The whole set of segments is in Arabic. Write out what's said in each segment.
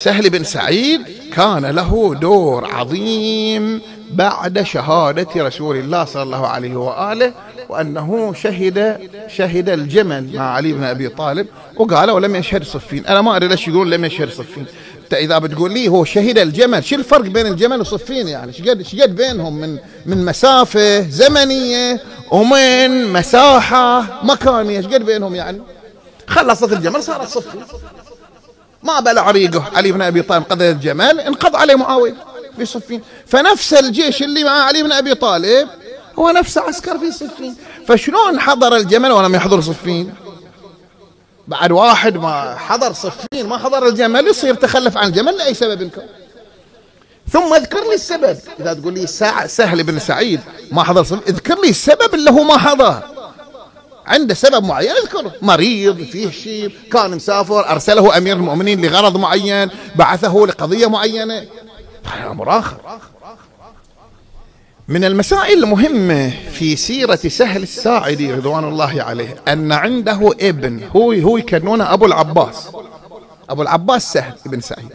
سهل بن سعيد كان له دور عظيم بعد شهادة رسول الله صلى الله عليه وآله، وأنه شهد الجمل مع علي بن أبي طالب، وقال ولم يشهد صفين. أنا ما أدري ليش يقول لم يشهد صفين. أنت إذا بتقول لي هو شهد الجمل، شو الفرق بين الجمل وصفين؟ يعني شقد بينهم من مسافة زمنية ومن مساحة مكانية، شقد بينهم يعني؟ خلصت الجمل صارت صفين، ما بلع ريقه علي بن أبي طالب، قضى الجمل انقض عليه معاوية في صفين. فنفس الجيش اللي مع علي بن أبي طالب هو نفس عسكر في صفين. فشلون حضر الجمل ولم يحضر صفين؟ بعد واحد ما حضر صفين ما حضر الجمل يصير تخلف عن الجمل لأي سبب كان. ثم اذكر لي السبب. إذا تقول لي سهل بن سعيد ما حضر صفين، اذكر لي السبب اللي هو ما حضر. عنده سبب معين اذكره، مريض، فيه شيء، كان مسافر، أرسله أمير المؤمنين لغرض معين، بعثه لقضية معينة، أمر آخر. من المسائل المهمة في سيرة سهل الساعدي رضوان الله عليه أن عنده ابن هو يكنونه أبو العباس سهل بن سعيد.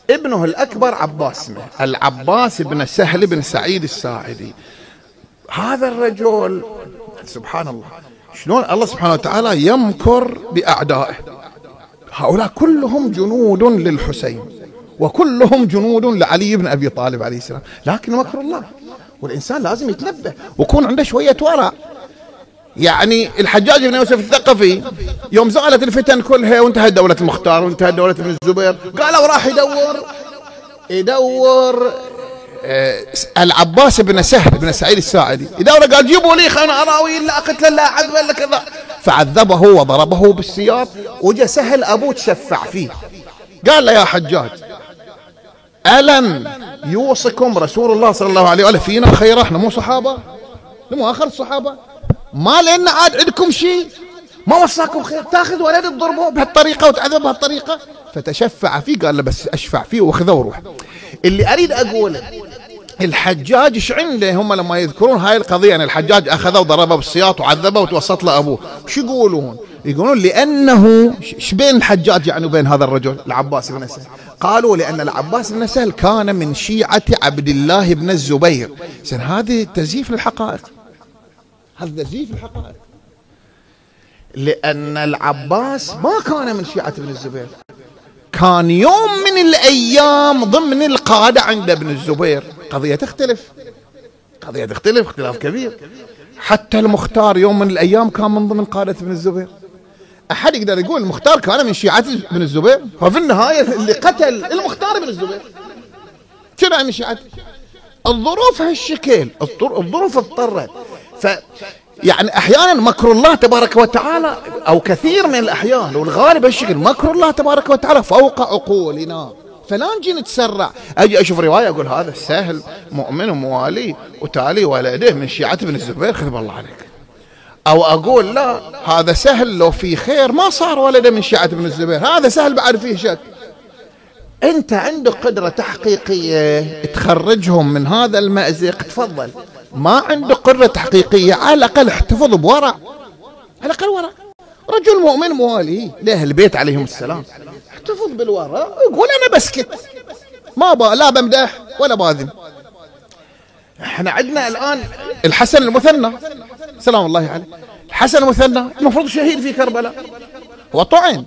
ابنه الأكبر عباس اسمه العباس بن سهل بن سعيد الساعدي. هذا الرجل سبحان الله شلون الله سبحانه وتعالى يمكر بأعدائه. هؤلاء كلهم جنود للحسين وكلهم جنود لعلي بن أبي طالب عليه السلام، لكن مكر الله، والإنسان لازم يتنبه ويكون عنده شوية ورع. يعني الحجاج بن يوسف الثقفي يوم زالت الفتن كلها وانتهت دولة المختار وانتهت دولة ابن الزبير، قالوا راح يدور العباس بن سهل بن سعيد الساعدي، يدور، قال جيبوا لي خلنا أراوي لا قتل لا عذب لا كذا، فعذبه وضربه بالسياط. وجاء سهل أبوه تشفع فيه، قال له يا حجاج ألم يوصكم رسول الله صلى الله عليه وآله فينا خيرا؟ احنا مو صحابة؟ مو آخر الصحابة؟ ما لأن عاد عندكم شيء؟ ما وصاكم خير تاخذ ولد تضربه بهالطريقة وتعذب بهالطريقة؟ فتشفع فيه، قال له بس أشفع فيه وخذه وروح. اللي أريد أقوله الحجاج ايش عنده؟ هم لما يذكرون هاي القضية أن الحجاج أخذه وضربه بالسياط وعذبه وتوسط له أبوه، شو يقولون؟ يقولون لأنه ايش بين الحجاج يعني وبين هذا الرجل العباس بن سهل؟ قالوا لأن العباس بن سهل كان من شيعة عبد الله بن الزبير. إذن هذه تزييف للحقائق، هذا تزييف للحقائق، لأن العباس ما كان من شيعة ابن الزبير، كان يوم من الأيام ضمن القادة عند ابن الزبير. قضية تختلف اختلاف كبير. حتى المختار يوم من الأيام كان من ضمن قادة ابن الزبير. أحد يقدر يقول المختار كان من شيعة ابن الزبير؟ ففي النهاية اللي قتل المختار ابن الزبير كان من شيعة. الظروف هالشكل، الظروف اضطرت. يعني أحيانا مكر الله تبارك وتعالى، أو كثير من الأحيان والغالب هالشكل، مكر الله تبارك وتعالى فوق عقولنا، فلا نجي نتسرع. أجي أشوف رواية أقول هذا السهل مؤمن وموالي وتالي ولده من شيعة ابن الزبير خذ بالله عليك، أو أقول لا هذا سهل لو في خير ما صار ولده من شيعة ابن الزبير، هذا سهل بعد فيه شك. أنت عندك قدرة تحقيقية تخرجهم من هذا المأزق تفضل، ما عندك قدرة تحقيقية على الأقل احتفظ بورع، على الأقل ورع. رجل مؤمن موالي لأهل البيت عليهم السلام، احتفظ بالورع، يقول أنا بسكت ما لا بمدح ولا باذم. احنا عندنا الآن الحسن المثنى سلام الله عليه، الحسن المثنى المفروض شهيد في كربلاء، وطعن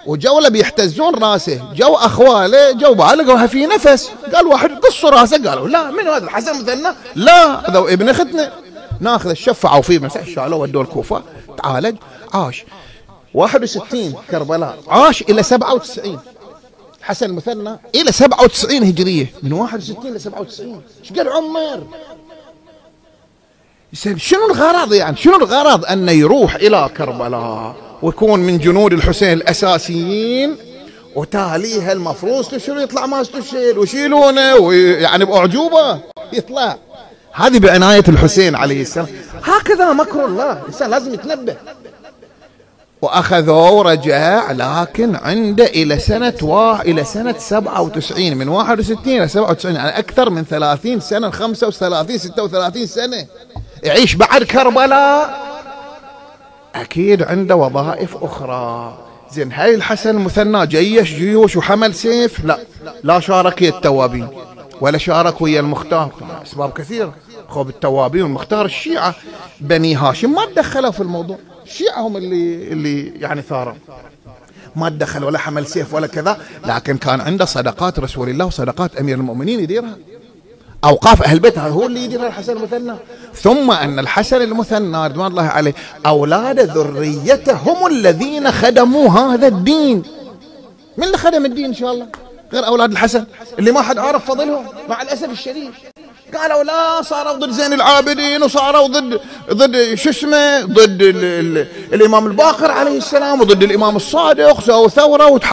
وجوله بيحتزون راسه، جو أخواله جو بالغوها في نفس، قال واحد قصوا راسه، قالوا لا من هذا الحسن المثنى؟ لا هذا ابن ختنا، ناخذ الشفعوا فيه مسح شالوه ودوه الكوفة تعالج، عاش 61 كربلاء، عاش إلى 97 حسن المثنى إلى 97 هجرية، من 61 إلى 97 ايش قد عمر. شنو الغرض يعني؟ شنو الغرض أنه يروح إلى كربلاء ويكون من جنود الحسين الأساسيين، وتاليها المفروض استشهد يطلع ما استشهد ويشيلونه ويعني بأعجوبة يطلع. هذه بعناية الحسين عليه السلام. هكذا مكر الله، الإنسان لازم يتنبه. وأخذوه ورجع، لكن عنده إلى سنة 97، من 61 إلى 97، يعني أكثر من 30 سنة، 35 36 سنة يعيش بعد كربلاء. أكيد عنده وظائف أخرى زين هاي الحسن المثنى جيش جيوش وحمل سيف، لا شارك ويا التوابين ولا شارك ويا المختار، أسباب كثيرة. خب التوابين والمختار الشيعة بني هاشم ما تدخلوا في الموضوع، الشيعة هم اللي يعني ثاروا، ما تدخل ولا حمل سيف ولا كذا، لكن كان عنده صدقات رسول الله وصدقات أمير المؤمنين يديرها، أوقاف أهل بيتها هو اللي يديرها الحسن المثنى. ثم أن الحسن المثنى رضوان الله عليه أولاد ذريته هم الذين خدموا هذا الدين. من اللي خدم الدين إن شاء الله غير أولاد الحسن اللي ما حد عارف فضلهم مع الأسف الشديد. قالوا لا، صاروا ضد زين العابدين وصاروا ضد شو اسمه، ضد الإمام الباقر عليه السلام وضد الإمام الصادق، سووا ثورة